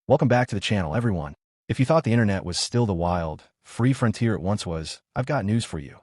Welcome back to the channel, everyone. If you thought the internet was still the wild, free frontier it once was, I've got news for you.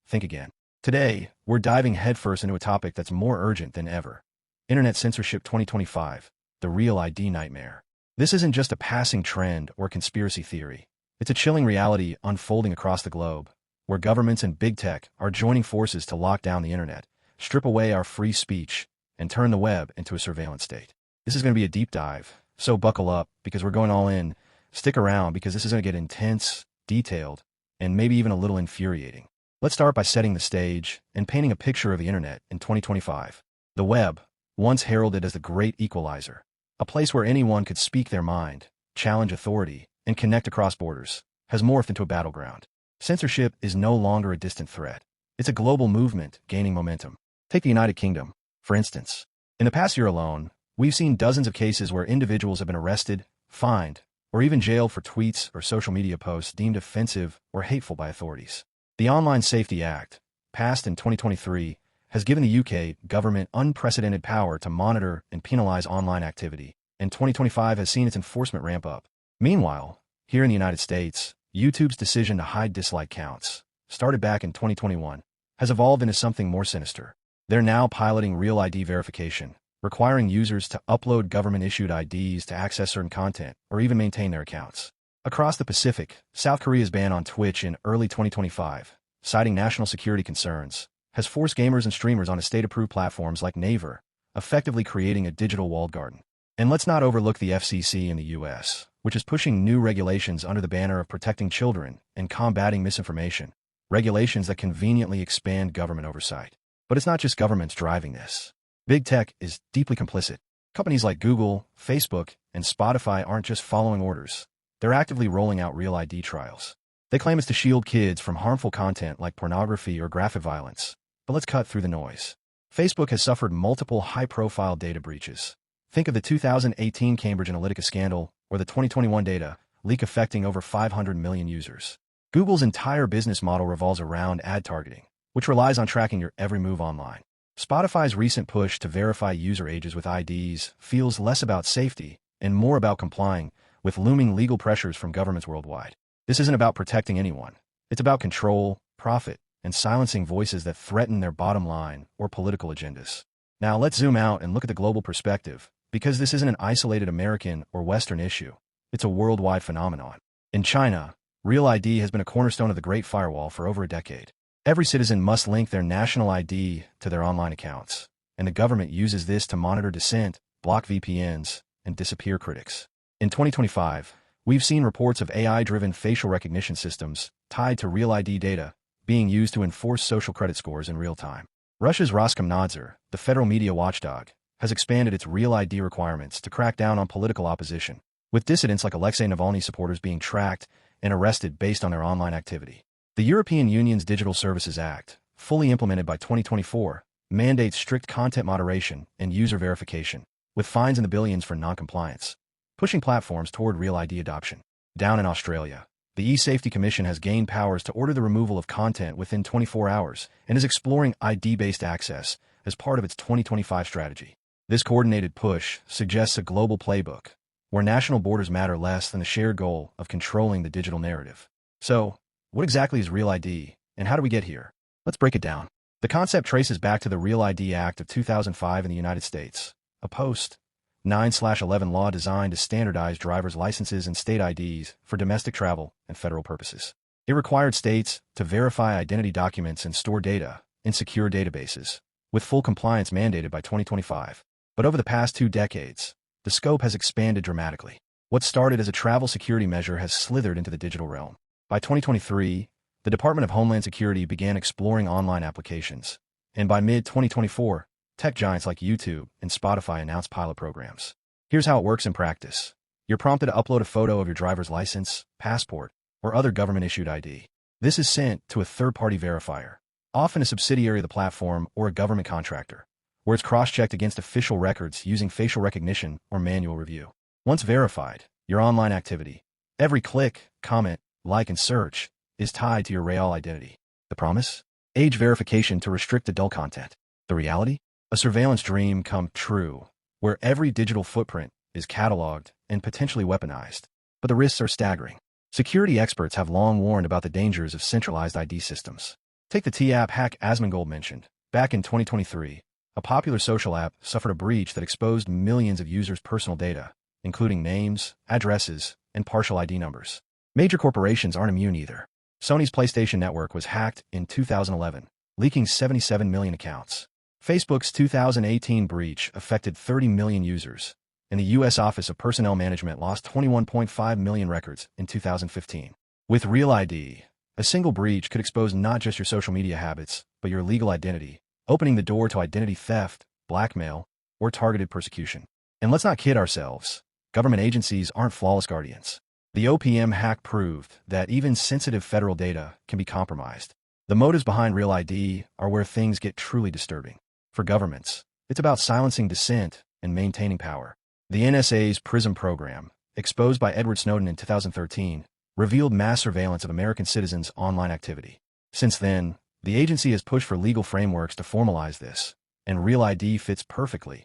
Think again. Today, we're diving headfirst into a topic that's more urgent than ever. Internet Censorship 2025, the real ID nightmare. This isn't just a passing trend or conspiracy theory. It's a chilling reality unfolding across the globe, where governments and big tech are joining forces to lock down the internet, strip away our free speech, and turn the web into a surveillance state. This is going to be a deep dive. So buckle up, because we're going all in. Stick around, because this is going to get intense, detailed, and maybe even a little infuriating. Let's start by setting the stage and painting a picture of the internet in 2025. The web, once heralded as the great equalizer, a place where anyone could speak their mind, challenge authority, and connect across borders, has morphed into a battleground. Censorship is no longer a distant threat. It's a global movement gaining momentum. Take the United Kingdom, for instance. In the past year alone, we've seen dozens of cases where individuals have been arrested, fined, or even jailed for tweets or social media posts deemed offensive or hateful by authorities. The Online Safety Act, passed in 2023, has given the UK government unprecedented power to monitor and penalize online activity, and 2025 has seen its enforcement ramp up. Meanwhile, here in the United States, YouTube's decision to hide dislike counts, started back in 2021, has evolved into something more sinister. They're now piloting Real ID verification, requiring users to upload government-issued IDs to access certain content or even maintain their accounts. Across the Pacific, South Korea's ban on Twitch in early 2025, citing national security concerns, has forced gamers and streamers onto state-approved platforms like Naver, effectively creating a digital walled garden. And let's not overlook the FCC in the US, which is pushing new regulations under the banner of protecting children and combating misinformation, regulations that conveniently expand government oversight. But it's not just governments driving this. Big tech is deeply complicit. Companies like Google, Facebook, and Spotify aren't just following orders. They're actively rolling out Real ID trials. They claim it's to shield kids from harmful content like pornography or graphic violence. But let's cut through the noise. Facebook has suffered multiple high-profile data breaches. Think of the 2018 Cambridge Analytica scandal or the 2021 data leak affecting over 500 million users. Google's entire business model revolves around ad targeting, which relies on tracking your every move online. Spotify's recent push to verify user ages with IDs feels less about safety and more about complying with looming legal pressures from governments worldwide. This isn't about protecting anyone. It's about control, profit, and silencing voices that threaten their bottom line or political agendas. Now let's zoom out and look at the global perspective, because this isn't an isolated American or Western issue. It's a worldwide phenomenon. In China, Real ID has been a cornerstone of the Great Firewall for over a decade. Every citizen must link their national ID to their online accounts, and the government uses this to monitor dissent, block VPNs, and disappear critics. In 2025, we've seen reports of AI-driven facial recognition systems tied to Real ID data being used to enforce social credit scores in real time. Russia's Roskomnadzor, the federal media watchdog, has expanded its Real ID requirements to crack down on political opposition, with dissidents like Alexei Navalny supporters being tracked and arrested based on their online activity. The European Union's Digital Services Act, fully implemented by 2024, mandates strict content moderation and user verification, with fines in the billions for non-compliance, pushing platforms toward Real ID adoption. Down in Australia, the E-Safety Commission has gained powers to order the removal of content within 24 hours and is exploring ID-based access as part of its 2025 strategy. This coordinated push suggests a global playbook, where national borders matter less than the shared goal of controlling the digital narrative. So, what exactly is Real ID, and how do we get here? Let's break it down. The concept traces back to the Real ID Act of 2005 in the United States, a post-9/11 law designed to standardize driver's licenses and state IDs for domestic travel and federal purposes. It required states to verify identity documents and store data in secure databases, with full compliance mandated by 2025. But over the past 2 decades, the scope has expanded dramatically. What started as a travel security measure has slithered into the digital realm. By 2023, the Department of Homeland Security began exploring online applications, and by mid-2024, tech giants like YouTube and Spotify announced pilot programs. Here's how it works in practice. You're prompted to upload a photo of your driver's license, passport, or other government-issued ID. This is sent to a third-party verifier, often a subsidiary of the platform or a government contractor, where it's cross-checked against official records using facial recognition or manual review. Once verified, your online activity, every click, comment, like, and search, is tied to your real identity. The promise? Age verification to restrict adult content. The reality? A surveillance dream come true, where every digital footprint is cataloged, and potentially weaponized. But the risks are staggering. Security experts have long warned about the dangers of centralized ID systems. Take the T-app hack Asmongold mentioned. Back in 2023, a popular social app suffered a breach that exposed millions of users' personal data, including names, addresses, and partial ID numbers. Major corporations aren't immune either. Sony's PlayStation Network was hacked in 2011, leaking 77 million accounts. Facebook's 2018 breach affected 30 million users, and the U.S. Office of Personnel Management lost 21.5 million records in 2015. With Real ID, a single breach could expose not just your social media habits, but your legal identity, opening the door to identity theft, blackmail, or targeted persecution. And let's not kid ourselves. Government agencies aren't flawless guardians. The OPM hack proved that even sensitive federal data can be compromised. The motives behind Real ID are where things get truly disturbing. For governments, it's about silencing dissent and maintaining power. The NSA's PRISM program, exposed by Edward Snowden in 2013, revealed mass surveillance of American citizens' online activity. Since then, the agency has pushed for legal frameworks to formalize this, and Real ID fits perfectly,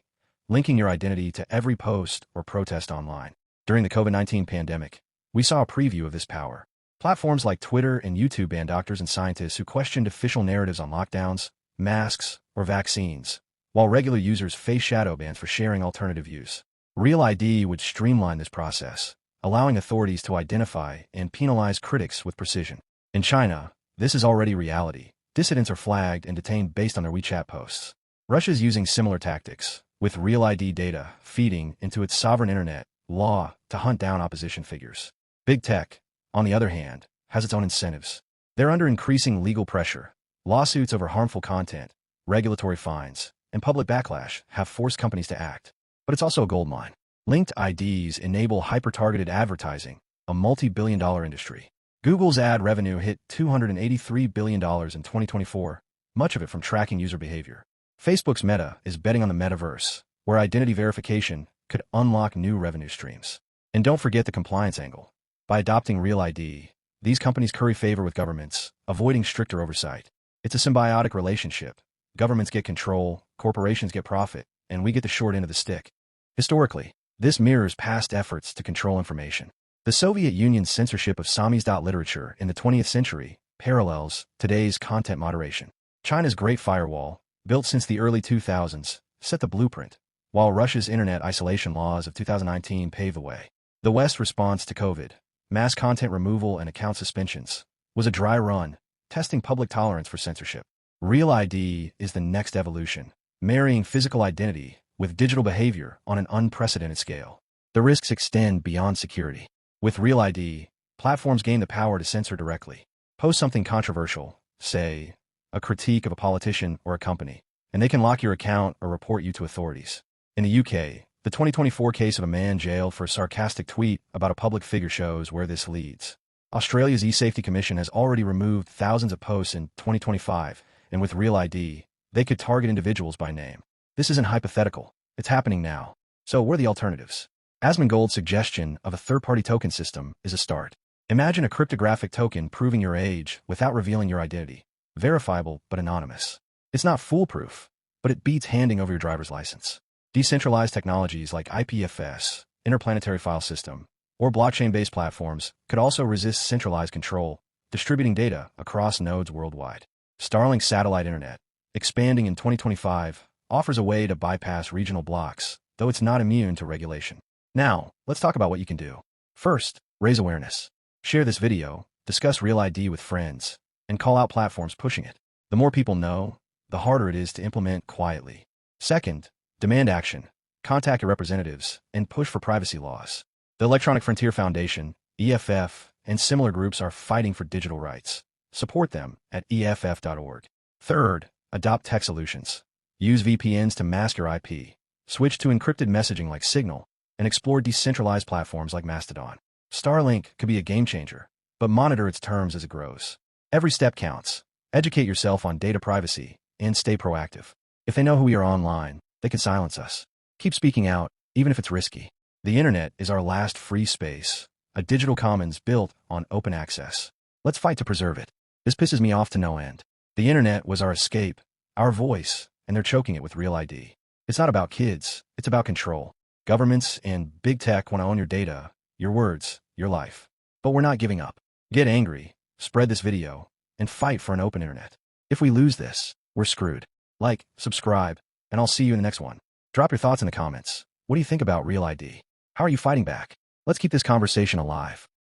linking your identity to every post or protest online. During the COVID-19 pandemic, we saw a preview of this power. Platforms like Twitter and YouTube banned doctors and scientists who questioned official narratives on lockdowns, masks, or vaccines, while regular users face shadow bans for sharing alternative views. Real ID would streamline this process, allowing authorities to identify and penalize critics with precision. In China, this is already reality. Dissidents are flagged and detained based on their WeChat posts. Russia's using similar tactics, with Real ID data feeding into its sovereign internet law to hunt down opposition figures. Big Tech, on the other hand, has its own incentives. They're under increasing legal pressure. Lawsuits over harmful content, regulatory fines, and public backlash have forced companies to act. But it's also a goldmine. Linked IDs enable hyper-targeted advertising, a multi-billion-dollar industry. Google's ad revenue hit $283 billion in 2024, much of it from tracking user behavior. Facebook's Meta is betting on the metaverse, where identity verification could unlock new revenue streams. And don't forget the compliance angle. By adopting Real ID, these companies curry favor with governments, avoiding stricter oversight. It's a symbiotic relationship. Governments get control, corporations get profit, and we get the short end of the stick. Historically, this mirrors past efforts to control information. The Soviet Union's censorship of Samizdat literature in the 20th century parallels today's content moderation. China's Great Firewall, built since the early 2000s, set the blueprint, while Russia's internet isolation laws of 2019 paved the way. The West's response to COVID, mass content removal and account suspensions, was a dry run, testing public tolerance for censorship. Real ID is the next evolution, marrying physical identity with digital behavior on an unprecedented scale. The risks extend beyond security. With Real ID, platforms gain the power to censor directly. Post something controversial, say, a critique of a politician or a company, and they can lock your account or report you to authorities. In the UK, the 2024 case of a man jailed for a sarcastic tweet about a public figure shows where this leads. Australia's eSafety Commission has already removed thousands of posts in 2025, and with Real ID, they could target individuals by name. This isn't hypothetical. It's happening now. So what are the alternatives? Asmongold's suggestion of a third-party token system is a start. Imagine a cryptographic token proving your age without revealing your identity. Verifiable but anonymous. It's not foolproof, but it beats handing over your driver's license. Decentralized technologies like IPFS, interplanetary file system, or blockchain-based platforms could also resist centralized control, distributing data across nodes worldwide. Starlink satellite internet, expanding in 2025, offers a way to bypass regional blocks, though it's not immune to regulation. Now, let's talk about what you can do. First, raise awareness. Share this video, discuss Real ID with friends, and call out platforms pushing it. The more people know, the harder it is to implement quietly. Second, demand action. Contact your representatives and push for privacy laws. The Electronic Frontier Foundation, EFF, and similar groups are fighting for digital rights. Support them at EFF.org. Third, adopt tech solutions. Use VPNs to mask your IP. Switch to encrypted messaging like Signal, and explore decentralized platforms like Mastodon. Starlink could be a game changer, but monitor its terms as it grows. Every step counts. Educate yourself on data privacy and stay proactive. If they know who we are online, they can silence us. Keep speaking out, even if it's risky. The internet is our last free space, a digital commons built on open access. Let's fight to preserve it. This pisses me off to no end. The internet was our escape, our voice, and they're choking it with Real ID. It's not about kids, it's about control. Governments and big tech want to own your data, your words, your life. But we're not giving up. Get angry, spread this video, and fight for an open internet. If we lose this, we're screwed. Like, subscribe, and I'll see you in the next one. Drop your thoughts in the comments. What do you think about Real ID? How are you fighting back? Let's keep this conversation alive.